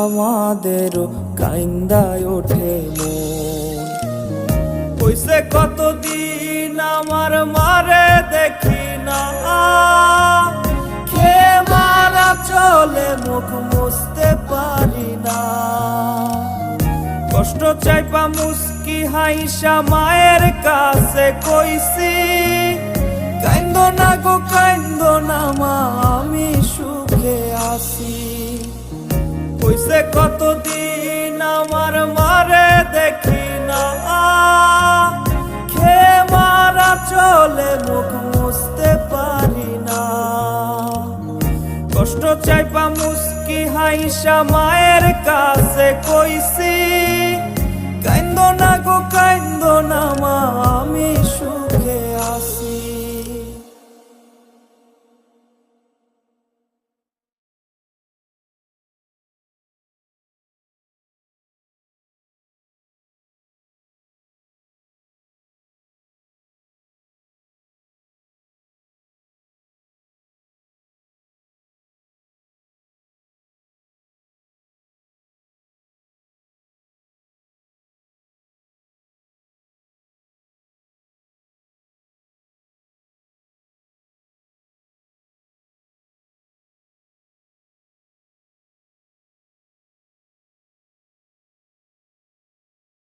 আমাদেরও কাইন্দায় ওঠে মন। কইছে কতদিন আমার মারে দেখি না, খেয়ে মারা চলে মুখ মুছতে পারি না। কষ্ট চাইপা মুস্কি হাইসা মায়ের কাছে কইছি, কাইন্দো না গো কাইন্দো না মা, আমি সুখে আছি। কইছে কতদিন আমার মারে দেখি না, খেয়ে মারা চলে মুখ মুছতে পারি না। কষ্ট চাইপা মুস্কি হাইসা মায়ের কাছে কইছি, কাইন্দো না গো কাইন্দো না মা, আমি সুখে